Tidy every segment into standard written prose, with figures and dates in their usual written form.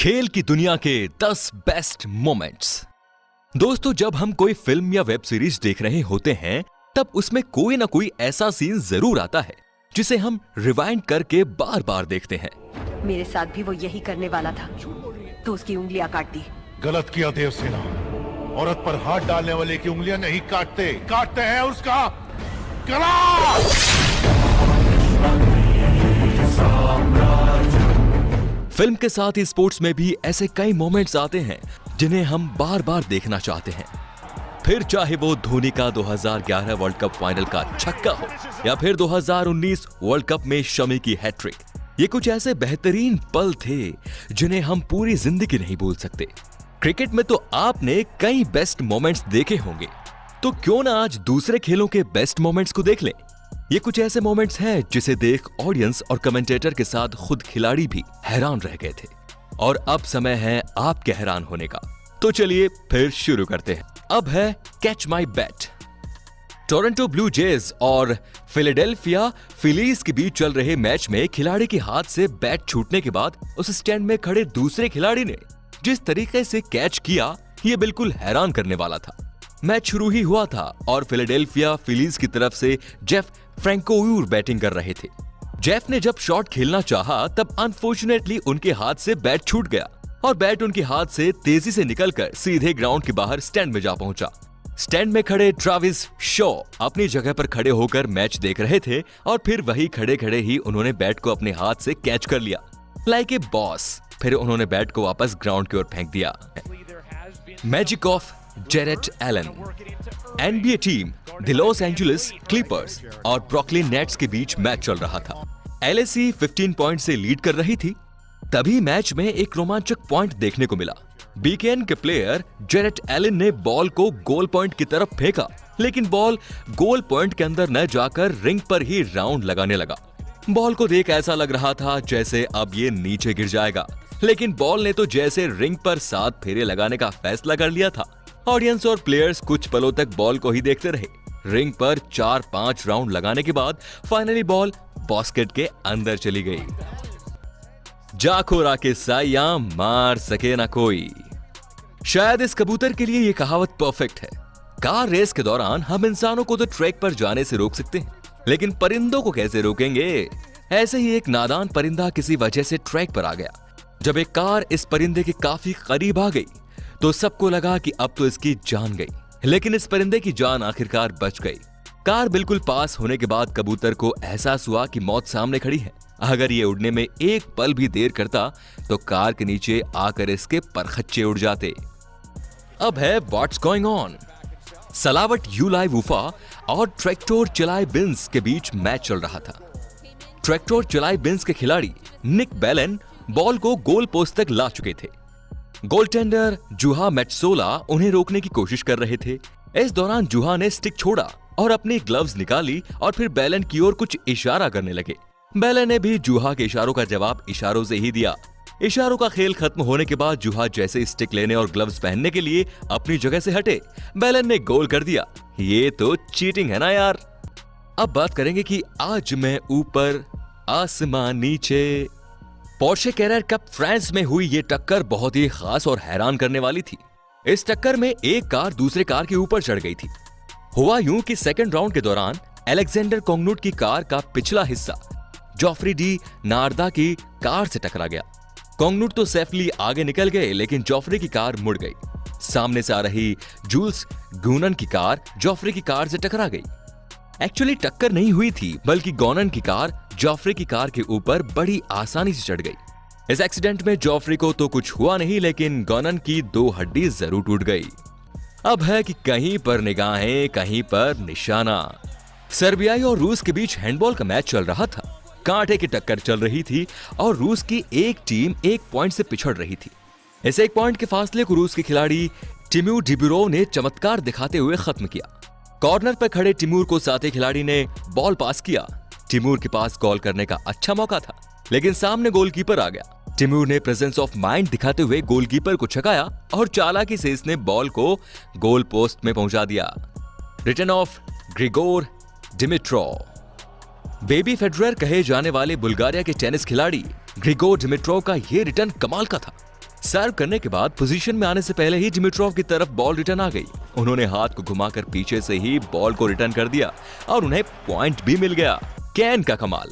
खेल की दुनिया के 10 बेस्ट मोमेंट्स। दोस्तों, जब हम कोई फिल्म या वेब सीरीज देख रहे होते हैं तब उसमें कोई ना कोई ऐसा सीन जरूर आता है जिसे हम रिवाइंड करके बार बार देखते हैं। मेरे साथ भी वो यही करने वाला था तो उसकी उंगलियां काट दी। गलत किया देवसेना। औरत पर हाथ डालने वाले की उंगलियां नहीं काटते, काटते हैं उसका गला। फिल्म के साथ ही स्पोर्ट्स में भी ऐसे कई मोमेंट्स आते हैं जिन्हें हम बार बार देखना चाहते हैं। फिर चाहे वो धोनी का 2011 वर्ल्ड कप फाइनल का छक्का हो या फिर 2019 वर्ल्ड कप में शमी की हैट्रिक, ये कुछ ऐसे बेहतरीन पल थे जिन्हें हम पूरी जिंदगी नहीं भूल सकते। क्रिकेट में तो आपने कई बेस्ट मोमेंट्स देखे होंगे, तो क्यों ना आज दूसरे खेलों के बेस्ट मोमेंट्स को देख लें। ये कुछ ऐसे मोमेंट्स हैं जिसे देख ऑडियंस और कमेंटेटर के साथ खुद खिलाड़ी भी हैरान रह गए थे, और अब समय है आपके हैरान होने का। तो चलिए फिर शुरू करते हैं। अब है catch my bat. Toronto Blue Jays और फिलाडेल्फिया फिलीज के बीच चल रहे मैच में खिलाड़ी के हाथ से बैट छूटने के बाद उस स्टैंड में खड़े दूसरे खिलाड़ी ने जिस तरीके से कैच किया, ये बिल्कुल हैरान करने वाला था। मैच शुरू ही हुआ था और फिलाडेल्फिया फिलीज की तरफ से जेफ फ्रैंकोउर बैटिंग कर रहे थे। जेफ ने जब शॉट खेलना चाहा तब अनफॉर्चुनेटली उनके हाथ से बैट छूट गया और बैट उनके हाथ से तेजी से निकलकर सीधे ग्राउंड के बाहर स्टैंड में जा पहुंचा। स्टैंड में खड़े ट्रेविस शॉ अपनी जगह पर खड़े होकर मैच देख रहे थे और फिर वही खड़े खड़े ही उन्होंने बैट को अपने हाथ से कैच कर लिया लाइक ए बॉस। फिर उन्होंने बैट को वापस ग्राउंड की ओर फेंक दिया। Magic of Jarrett Allen. NBA team the Los Angeles Clippers और ब्रुकलिन नेट्स के बीच मैच चल रहा था। एलएसी 15 पॉइंट से लीड कर रही थी। तभी मैच में एक रोमांचक पॉइंट देखने को मिला। बीकेएन के प्लेयर जेरेट एलन ने बॉल को गोल पॉइंट की तरफ फेंका, लेकिन बॉल गोल पॉइंट के अंदर न जाकर रिंग पर ही राउंड लगाने लगा। बॉल को देख ऐसा लग रहा था जैसे अब ये नीचे गिर जाएगा, लेकिन बॉल ने तो जैसे रिंग पर 7 फेरे लगाने का फैसला कर लिया था। ऑडियंस और प्लेयर्स कुछ पलों तक बॉल को ही देखते रहे। रिंग पर 4-5 राउंड लगाने के बाद फाइनली बॉल बास्केट के अंदर चली गई। जाखोरा के साया मार सके ना कोई। शायद इस कबूतर के लिए ये कहावत परफेक्ट है। कार रेस के दौरान हम इंसानों को तो ट्रैक पर जाने से रोक सकते हैं, लेकिन परिंदों को कैसे रोकेंगे। ऐसे ही एक नादान परिंदा किसी वजह से ट्रैक पर आ गया। जब एक कार इस परिंदे के काफी करीब आ गई तो सबको लगा कि अब तो इसकी जान गई, लेकिन इस परिंदे की जान आखिरकार बच गई। कार बिल्कुल पास होने के बाद कबूतर को एहसास हुआ कि मौत सामने खड़ी है। अगर ये उड़ने में एक पल भी देर करता तो कार के नीचे आकर इसके परखच्चे उड़ जाते। अब है व्हाट्स गोइंग ऑन। सलावट यूलाई वुफा और ट्रैक्टर चलाई बिन्स के बीच मैच चल रहा था। ट्रैक्टर चलाई बिन्स के खिलाड़ी निक बेलन बॉल को गोल पोस्ट तक ला चुके थे। गोलटेंडर जुहा मेट्सोला उन्हें रोकने की कोशिश कर रहे थे। इस दौरान जुहा ने स्टिक छोड़ा और अपनी ग्लव्स निकाली और फिर बेलन की ओर कुछ इशारा करने लगे। बेलन ने भी जुहा के इशारों का जवाब इशारों से ही दिया। इशारों का खेल खत्म होने के बाद जुहा जैसे स्टिक लेने और ग्लव्स पहनने के लिए अपनी जगह से हटे, बेलन ने गोल कर दिया। ये तो चीटिंग है ना यार। अब बात करेंगे कि आज मैं ऊपर आसमान नीचे। पोर्शे कैरियर कप फ्रांस में हुई ये टक्कर बहुत ही खास और हैरान करने वाली थी। इस टक्कर में एक कार दूसरे कार के ऊपर चढ़ गई थी। हुआ यूं कि सेकंड राउंड के दौरान अलेक्जेंडर कोंगनुट की कार का पिछला हिस्सा जोफ्री डी नार्दा की कार से टकरा गया। कोंगनुट तो सेफली आगे निकल गए, लेकिन जोफ्री की कार मुड़ गई। सामने से आ रही जूल्स गूनन की कार जोफ्री की कार से टकरा गई। एक्चुअली टक्कर नहीं हुई थी, बल्कि गॉनन की कार जोफ्री की कार के ऊपर बड़ी आसानी से चढ़ गई। इस एक्सीडेंट में जोफ्री को तो कुछ हुआ नहीं, लेकिन गॉनन की 2 हड्डी जरूर टूट गई। अब है कि कहीं पर निगाहें कहीं पर निशाना। सर्बियाई और रूस के बीच हैंडबॉल का मैच चल रहा था। कांटे की टक्कर चल रही थी और रूस की एक टीम 1 पॉइंट से पिछड़ रही थी। इस 1 पॉइंट के फासले को रूस के खिलाड़ी टिम्यूर डिब्रोव ने चमत्कार दिखाते हुए खत्म किया। कॉर्नर पर खड़े टिम्यूर को साथी खिलाड़ी ने बॉल पास किया। टिम्यूर के पास गोल करने का अच्छा मौका था, लेकिन सामने गोलकीपर आ गया। टिम्यूर ने प्रेजेंस ऑफ माइंड दिखाते हुए गोलकीपर को छकाया और चालाकी से इसने बॉल को गोल पोस्ट में पहुंचा दिया। Return of Grigor Dimitrov. Baby Federer कहे जाने वाले बुल्गारिया के टेनिस खिलाड़ी ग्रिगोर डिमिट्रोव का यह रिटर्न कमाल का था। सर्व करने के बाद पोजीशन में आने से पहले ही दिमित्रोव की तरफ बॉल रिटर्न आ गई। उन्होंने हाथ को घुमाकर पीछे से ही बॉल को रिटर्न कर दिया और उन्हें पॉइंट भी मिल गया। कैन का कमाल।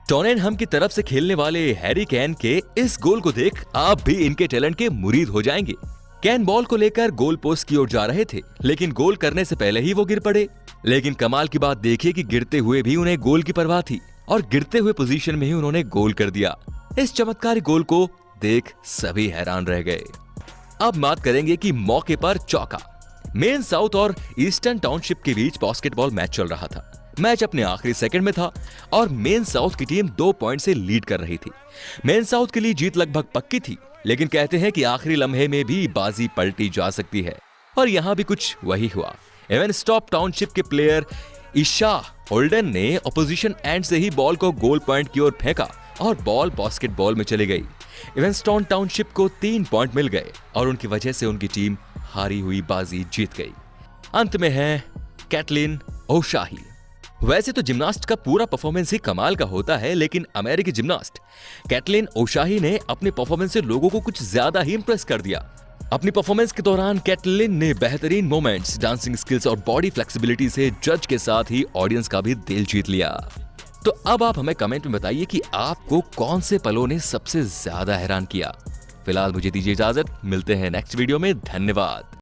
टॉटेनहम की तरफ से खेलने वाले हैरी कैन के इस गोल को देख आप भी इनके टैलेंट के मुरीद हो जाएंगे। कैन बॉल को लेकर गोल पोस्ट की ओर जा रहे थे, लेकिन गोल करने से पहले ही वो गिर पड़े। लेकिन कमाल की बात देखिए कि गिरते हुए भी उन्हें गोल की परवाह थी और गिरते हुए पोजीशन में ही उन्होंने गोल कर दिया। इस चमत्कारी गोल को देख सभी हैरान रह गए। अब बात करेंगे कि मौके पर चौका। मेन साउथ और ईस्टर्न टाउनशिप के बीच बास्केटबॉल मैच चल रहा था। मैच अपने आखिरी सेकंड में था और मेन साउथ की टीम 2 पॉइंट से लीड कर रही थी। मेन साउथ के लिए जीत लगभग पक्की थी, लेकिन कहते हैं कि आखिरी लम्हे में भी बाजी पलटी जा सकती है और यहां भी कुछ वही हुआ। एवनस्टॉप टाउनशिप के प्लेयर ईशा होल्डन ने ऑपोजिशन एंड से ही बॉल को गोल पॉइंट की ओर फेंका और बॉल बास्केटबॉल में चली गई। इवेंस्टन टाउनशिप को 3 पॉइंट मिल गए और उनकी वजह से उनकी टीम हारी हुई बाजी जीत गई। अंत में है कैटलिन ओशाही। वैसे तो जिम्नास्ट का पूरा परफॉर्मेंस ही कमाल का होता है, लेकिन अमेरिकी जिम्नास्ट कैटलिन ओशाही ने अपने परफॉर्मेंस से लोगों को कुछ ज्यादा ही इंप्रेस कर दिया। अपनी परफॉर्मेंस के दौरान कैटलिन ने बेहतरीन मोमेंट्स, डांसिंग स्किल्स और बॉडी फ्लेक्सिबिलिटी से जज के साथ ही ऑडियंस का भी दिल जीत लिया। तो अब आप हमें कमेंट में बताइए कि आपको कौन से पलों ने सबसे ज्यादा हैरान किया। फिलहाल मुझे दीजिए इजाजत, मिलते हैं नेक्स्ट वीडियो में। धन्यवाद।